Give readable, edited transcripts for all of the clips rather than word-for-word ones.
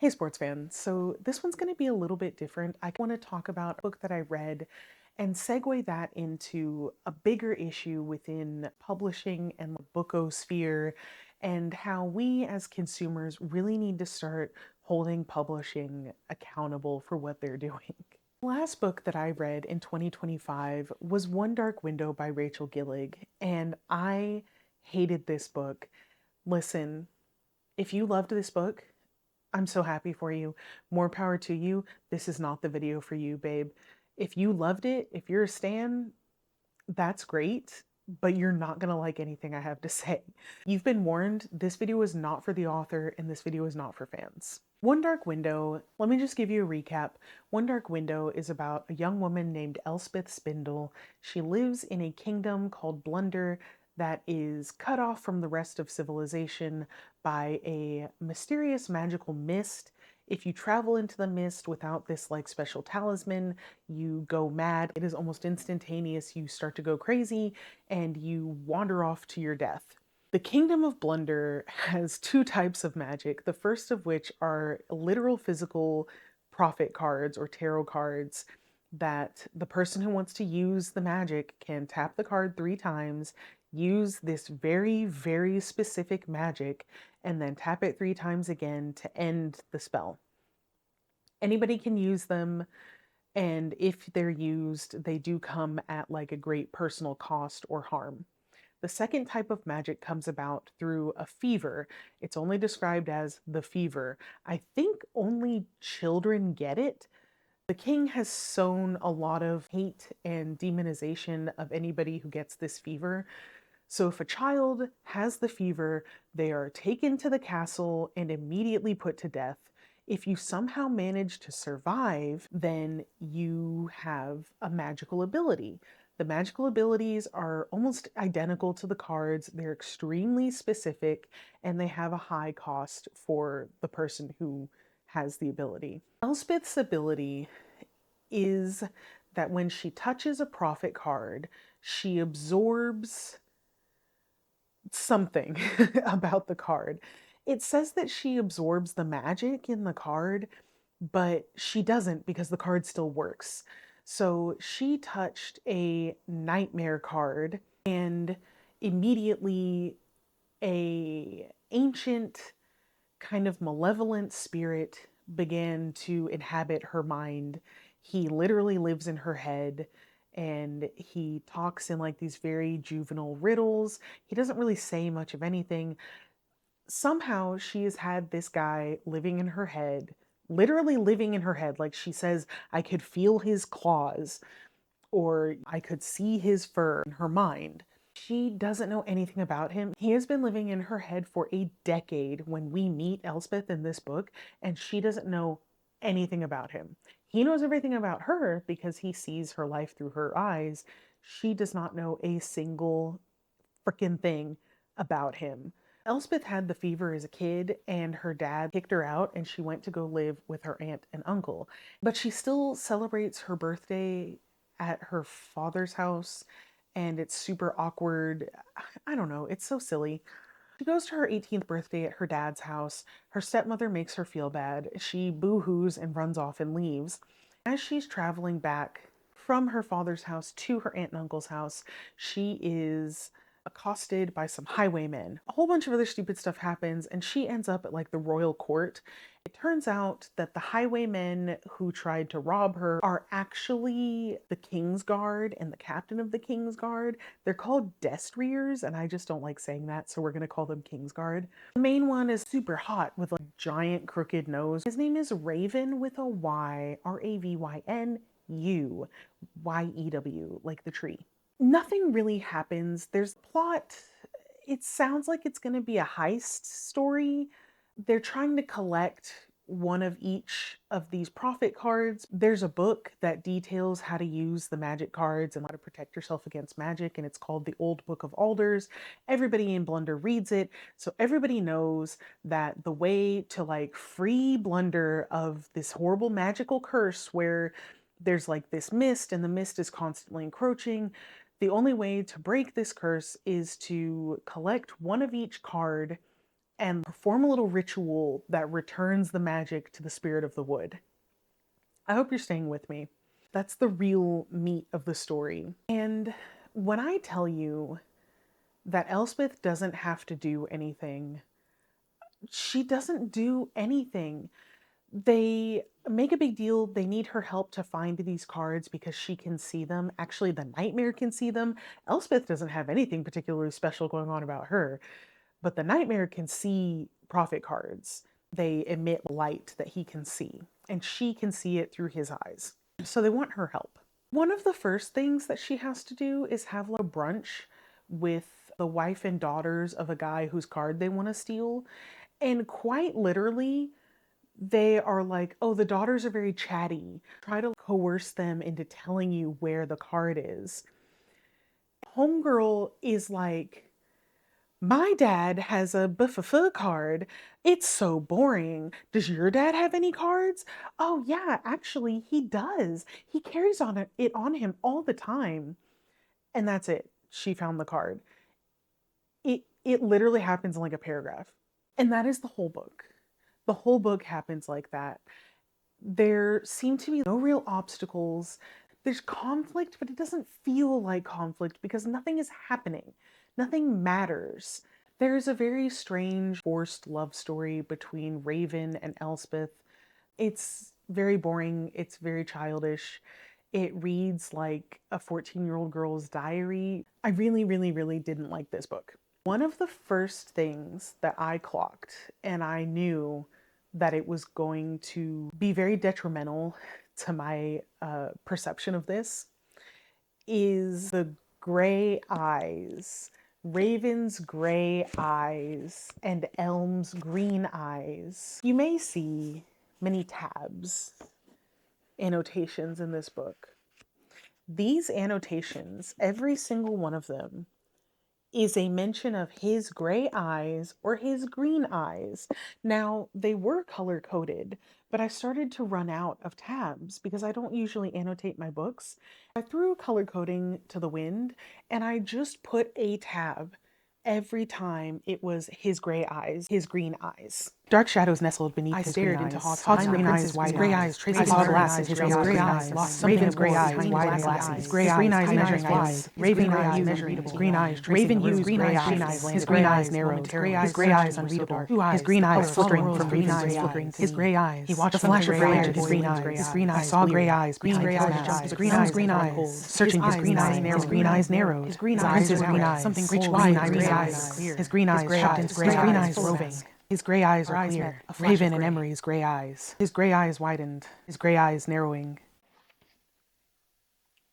Hey sports fans, so this one's going to be a little bit different. I want to talk about a book that I read and segue that into a bigger issue within publishing and the bookosphere and how we as consumers really need to start holding publishing accountable for what they're doing. The last book that I read in 2025 was One Dark Window by Rachel Gillig, and I hated this book. Listen, if you loved this book, I'm so happy for you. More power to you. This is not the video for you, babe. If you loved it, if you're a stan, that's great, but you're not gonna like anything I have to say. You've been warned, this video is not for the author and this video is not for fans. One Dark Window, let me just give you a recap. One Dark Window is about a young woman named Elspeth Spindle. She lives in a kingdom called Blunder that is cut off from the rest of civilization by a mysterious magical mist. If you travel into the mist without this like special talisman, you go mad. It is almost instantaneous. You start to go crazy and you wander off to your death. The Kingdom of Blunder has two types of magic, the first of which are literal physical prophet cards or tarot cards that the person who wants to use the magic can tap the card 3 times, use this very, very specific magic, and then tap it 3 times again to end the spell. Anybody can use them, and if they're used, they do come at like a great personal cost or harm. The second type of magic comes about through a fever. It's only described as the fever. I think only children get it. The king has sown a lot of hate and demonization of anybody who gets this fever. So if a child has the fever, they are taken to the castle and immediately put to death. If you somehow manage to survive, then you have a magical ability. The magical abilities are almost identical to the cards. They're extremely specific and they have a high cost for the person who has the ability. Elspeth's ability is that when she touches a prophet card, she absorbs something about the card. It says that she absorbs the magic in the card, but she doesn't because the card still works. So she touched a nightmare card and immediately a ancient kind of malevolent spirit began to inhabit her mind. He literally lives in her head and he talks in like these very juvenile riddles. He doesn't really say much of anything. Somehow she has had this guy living in her head, literally living in her head. Like she says, I could feel his claws or I could see his fur in her mind. She doesn't know anything about him. He has been living in her head for a decade when we meet Elspeth in this book, and she doesn't know anything about him. He knows everything about her because he sees her life through her eyes. She does not know a single freaking thing about him. Elspeth had the fever as a kid, and her dad kicked her out, and she went to go live with her aunt and uncle. But she still celebrates her birthday at her father's house, and it's super awkward. I don't know, it's so silly. She goes to her 18th birthday at her dad's house. Her stepmother makes her feel bad. She boo-hoos and runs off and leaves. As she's traveling back from her father's house to her aunt and uncle's house, she is accosted by some highwaymen. A whole bunch of other stupid stuff happens, and she ends up at like the royal court. It turns out that the highwaymen who tried to rob her are actually the King's Guard and the captain of the King's Guard. They're called destriers, and I just don't like saying that, so we're gonna call them King's Guard. The main one is super hot with a giant crooked nose. His name is Raven with a Y, Ravyn, Yew, like the tree. Nothing really happens. There's a plot. It sounds like it's going to be a heist story. They're trying to collect one of each of these prophet cards. There's a book that details how to use the magic cards and how to protect yourself against magic, and it's called The Old Book of Alders. Everybody in Blunder reads it, so everybody knows that the way to like free Blunder of this horrible magical curse where there's like this mist and the mist is constantly encroaching. The only way to break this curse is to collect one of each card and perform a little ritual that returns the magic to the spirit of the wood. I hope you're staying with me. That's the real meat of the story. And when I tell you that Elspeth doesn't have to do anything, she doesn't do anything. They make a big deal. They need her help to find these cards because she can see them. Actually, the nightmare can see them. Elspeth doesn't have anything particularly special going on about her, but the nightmare can see prophet cards. They emit light that he can see, and she can see it through his eyes. So they want her help. One of the first things that she has to do is have a brunch with the wife and daughters of a guy whose card they want to steal. And quite literally, they are like, oh, the daughters are very chatty. Try to coerce them into telling you where the card is. Homegirl is like, my dad has a BFF card. It's so boring. Does your dad have any cards? Oh yeah, actually he does. He carries it on him all the time. And that's it. She found the card. It literally happens in like a paragraph. And that is the whole book. The whole book happens like that. There seem to be no real obstacles. There's conflict, but it doesn't feel like conflict because nothing is happening. Nothing matters. There's a very strange, forced love story between Raven and Elspeth. It's very boring. It's very childish. It reads like a 14-year-old girl's diary. I really, really, really didn't like this book. One of the first things that I clocked, and I knew that it was going to be very detrimental to my perception of this, is the gray eyes. Raven's gray eyes and Elm's green eyes. You may see many tabs, annotations in this book. These annotations, every single one of them, is a mention of his gray eyes or his green eyes. Now, they were color coded, but I started to run out of tabs because I don't usually annotate my books. I threw color coding to the wind and I just put a tab every time it was his gray eyes, his green eyes. Dark shadows nestled beneath his green eyes. Hawk's green eyes, wide grey eyes, Tracy's glasses, his grey eyes, lost Raven's grey eyes, wide glasses, his grey eyes measuring wide, Raven eyes measuring, his green eyes, Raven used green eyes, his green eyes narrowed, his grey eyes unreadable, his green eyes filtering from green eyes flickering, his grey eyes, he watched the flash of rage, his green eyes, saw grey eyes, his green eyes, searching his green eyes narrowed, his green eyes, something reached wide, his green eyes shot, his green eyes roving. His gray eyes are clear. Raven and Emery's gray eyes. His gray eyes widened. His gray eyes narrowing.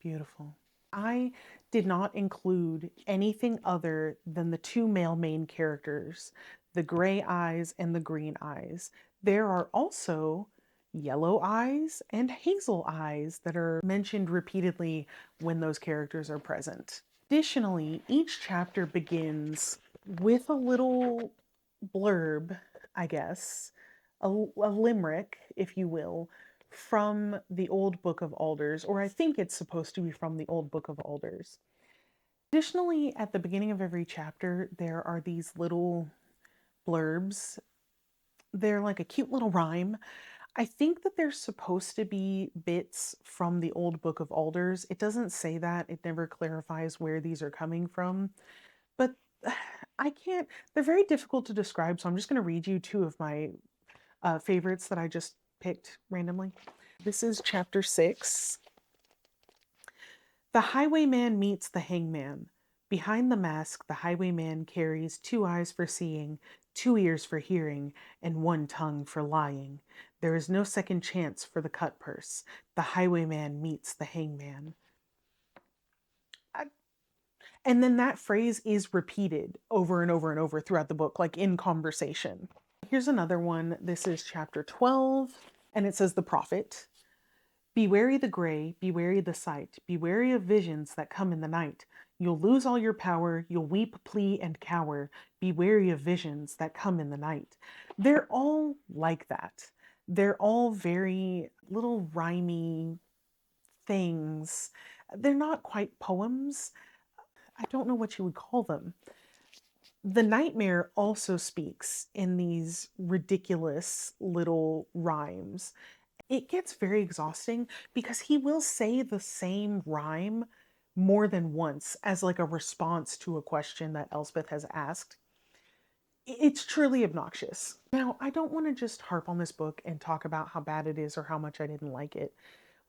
Beautiful. I did not include anything other than the two male main characters, the gray eyes and the green eyes. There are also yellow eyes and hazel eyes that are mentioned repeatedly when those characters are present. Additionally, each chapter begins with a little blurb, I guess, a limerick, if you will, from the Old Book of Alders, or I think it's supposed to be from the Old Book of Alders. Additionally, at the beginning of every chapter, there are these little blurbs. They're like a cute little rhyme. I think that they're supposed to be bits from the Old Book of Alders. It doesn't say that. It never clarifies where these are coming from. But I can't, they're very difficult to describe, so I'm just going to read you two of my favorites that I just picked randomly. This is chapter 6. The highwayman meets the hangman. Behind the mask, the highwayman carries 2 eyes for seeing, 2 ears for hearing, and 1 tongue for lying. There is no second chance for the cut purse. The highwayman meets the hangman. And then that phrase is repeated over and over and over throughout the book, like in conversation. Here's another one. This is chapter 12, and it says, The Prophet. Be wary the gray, be wary the sight, be wary of visions that come in the night. You'll lose all your power, you'll weep, plea, and cower. Be wary of visions that come in the night. They're all like that. They're all very little rhymey things. They're not quite poems. I don't know what you would call them. The nightmare also speaks in these ridiculous little rhymes. It gets very exhausting because he will say the same rhyme more than once as like a response to a question that Elspeth has asked. It's truly obnoxious. Now, I don't want to just harp on this book and talk about how bad it is or how much I didn't like it.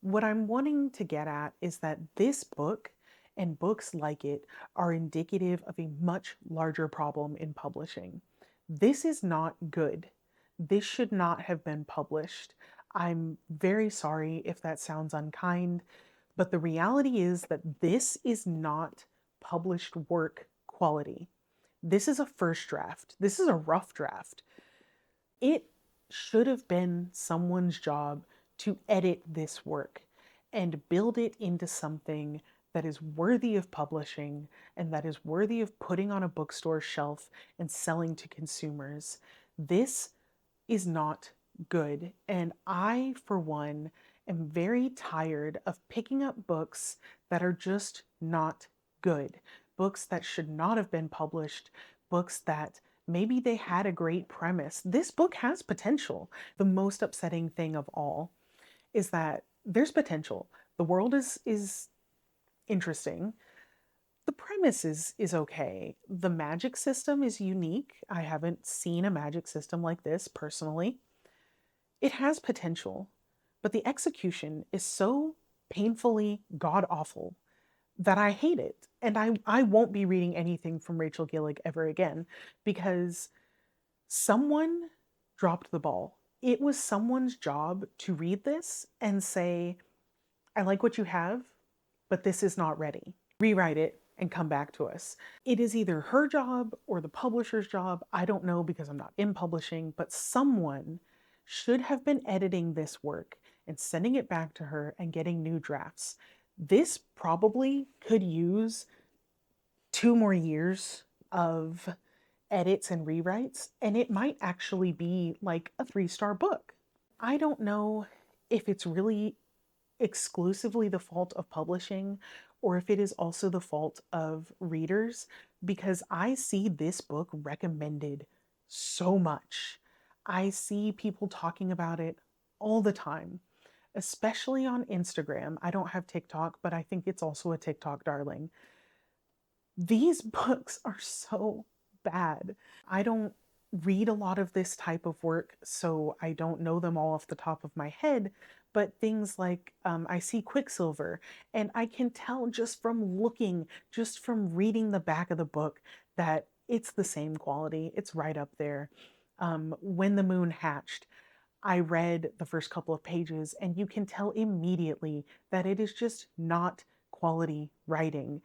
What I'm wanting to get at is that this book and books like it are indicative of a much larger problem in publishing. This is not good. This should not have been published. I'm very sorry if that sounds unkind, but the reality is that this is not published work quality. This is a first draft. This is a rough draft. It should have been someone's job to edit this work and build it into something that is worthy of publishing and that is worthy of putting on a bookstore shelf and selling to consumers. This is not good. And I, for one, am very tired of picking up books that are just not good. Books that should not have been published, books that maybe they had a great premise. This book has potential. The most upsetting thing of all is that there's potential. The world is interesting. The premise is okay. The magic system is unique. I haven't seen a magic system like this personally. It has potential, but the execution is so painfully god awful that I hate it. And I won't be reading anything from Rachel Gillig ever again because someone dropped the ball. It was someone's job to read this and say, I like what you have, but this is not ready. Rewrite it and come back to us. It is either her job or the publisher's job. I don't know because I'm not in publishing, but someone should have been editing this work and sending it back to her and getting new drafts. This probably could use 2 more years of edits and rewrites, and it might actually be like a 3-star book. I don't know if it's really exclusively the fault of publishing or if it is also the fault of readers because I see this book recommended so much. I see people talking about it all the time, especially on Instagram. I don't have TikTok, but I think it's also a TikTok darling. These books are so bad. I don't read a lot of this type of work, so I don't know them all off the top of my head. But things like I see Quicksilver, and I can tell just from looking, just from reading the back of the book, that it's the same quality. It's right up there. When the Moon Hatched, I read the first couple of pages, and you can tell immediately that it is just not quality writing.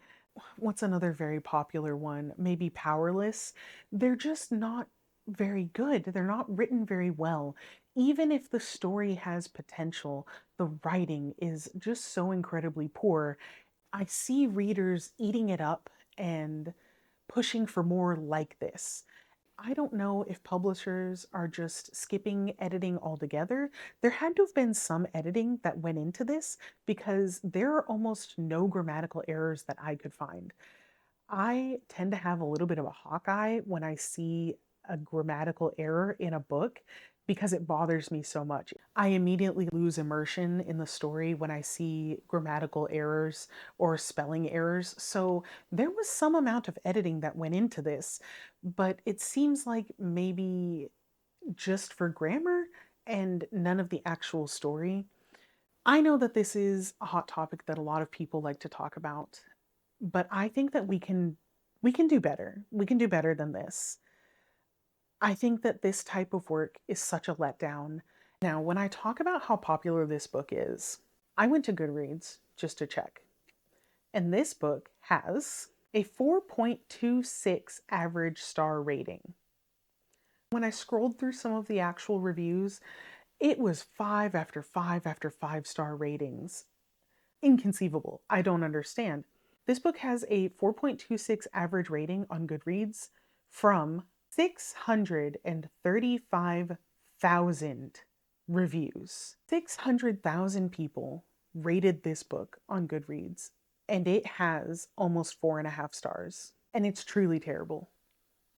What's another very popular one? Maybe Powerless. They're just not very good. They're not written very well. Even if the story has potential, the writing is just so incredibly poor. I see readers eating it up and pushing for more like this. I don't know if publishers are just skipping editing altogether. There had to have been some editing that went into this because there are almost no grammatical errors that I could find. I tend to have a little bit of a hawk eye when I see a grammatical error in a book because it bothers me so much. I immediately lose immersion in the story when I see grammatical errors or spelling errors. So there was some amount of editing that went into this, but it seems like maybe just for grammar and none of the actual story. I know that this is a hot topic that a lot of people like to talk about, but I think that we can do better. We can do better than this. I think that this type of work is such a letdown. Now, when I talk about how popular this book is, I went to Goodreads just to check. And this book has a 4.26 average star rating. When I scrolled through some of the actual reviews, it was 5 after 5 after 5-star ratings. Inconceivable. I don't understand. This book has a 4.26 average rating on Goodreads from 635,000 reviews. 600,000 people rated this book on Goodreads, and it has almost 4.5 stars. And it's truly terrible.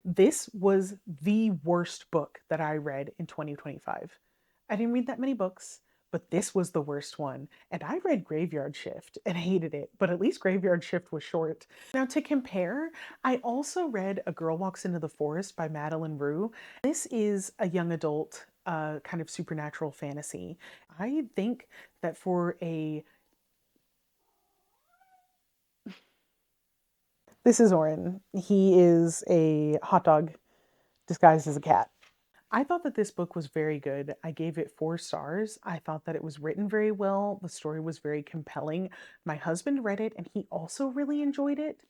This was the worst book that I read in 2025. I didn't read that many books, but this was the worst one. And I read Graveyard Shift and hated it, but at least Graveyard Shift was short. Now, to compare, I also read A Girl Walks into the Forest by Madeline Rue. This is a young adult kind of supernatural fantasy. I think that for a This is Oren. He is a hot dog disguised as a cat. I thought that this book was very good. I gave it 4 stars. I thought that it was written very well. The story was very compelling. My husband read it and he also really enjoyed it.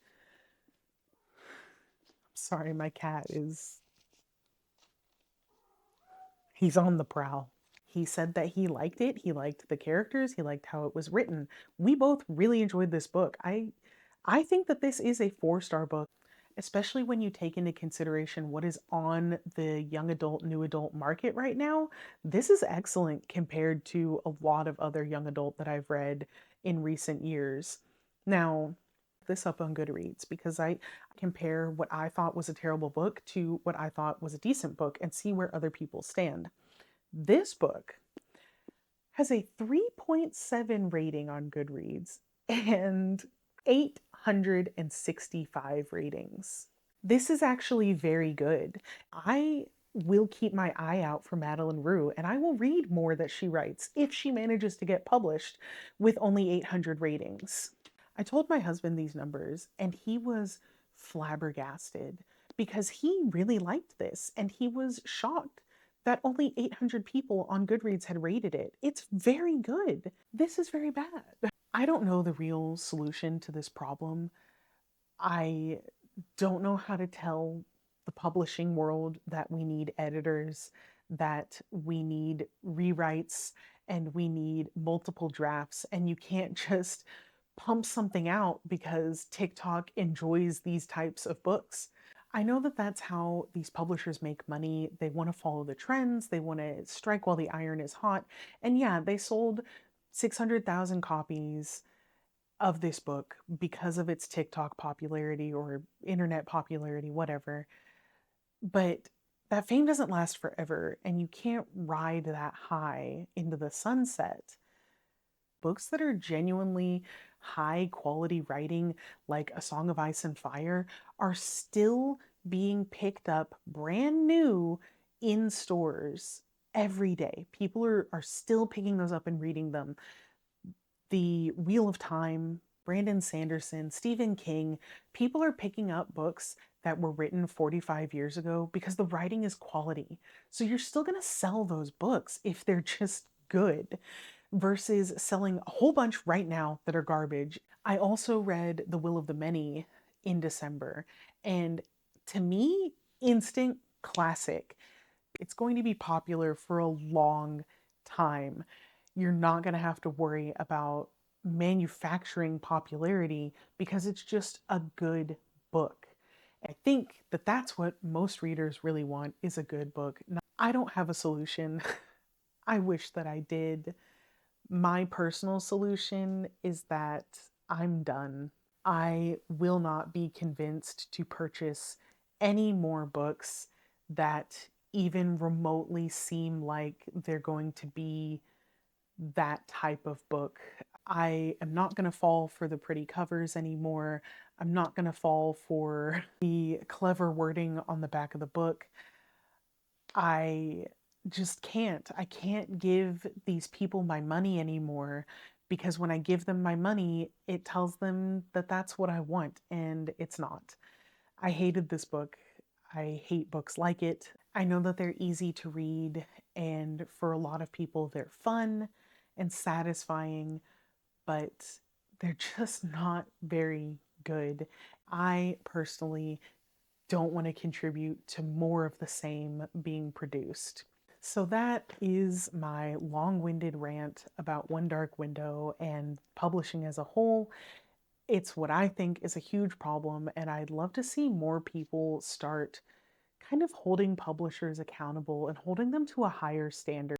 Sorry, my cat is. He's on the prowl. He said that he liked it. He liked the characters. He liked how it was written. We both really enjoyed this book. I think that this is a 4-star book, especially when you take into consideration what is on the young adult, new adult market right now. This is excellent compared to a lot of other young adult that I've read in recent years. Now, this up on Goodreads because I compare what I thought was a terrible book to what I thought was a decent book and see where other people stand. This book has a 3.7 rating on Goodreads and 865 ratings. This is actually very good. I will keep my eye out for Madeline Rue and I will read more that she writes if she manages to get published with only 800 ratings. I told my husband these numbers and he was flabbergasted because he really liked this and he was shocked that only 800 people on Goodreads had rated it. It's very good. This is very bad. I don't know the real solution to this problem. I don't know how to tell the publishing world that we need editors, that we need rewrites, and we need multiple drafts, and you can't just pump something out because TikTok enjoys these types of books. I know that that's how these publishers make money. They want to follow the trends, they want to strike while the iron is hot. And yeah, they sold 600,000 copies of this book because of its TikTok popularity or internet popularity, whatever. But that fame doesn't last forever, and you can't ride that high into the sunset. Books that are genuinely high quality writing, like A Song of Ice and Fire, are still being picked up brand new in stores every day. People are still picking those up and reading them. The Wheel of Time, Brandon Sanderson, Stephen King, people are picking up books that were written 45 years ago because the writing is quality. So you're still going to sell those books if they're just good versus selling a whole bunch right now that are garbage. I also read The Will of the Many in December, and to me, instant classic. It's going to be popular for a long time. You're not going to have to worry about manufacturing popularity because it's just a good book. I think that that's what most readers really want is a good book. I don't have a solution. I wish that I did. My personal solution is that I'm done. I will not be convinced to purchase any more books that even remotely seem like they're going to be that type of book. I am not going to fall for the pretty covers anymore. I'm not going to fall for the clever wording on the back of the book. I just can't. I can't give these people my money anymore because when I give them my money, it tells them that that's what I want, and it's not. I hated this book. I hate books like it. I know that they're easy to read, and for a lot of people, they're fun and satisfying, but they're just not very good. I personally don't want to contribute to more of the same being produced. So that is my long-winded rant about One Dark Window and publishing as a whole. It's what I think is a huge problem, and I'd love to see more people start kind of holding publishers accountable and holding them to a higher standard.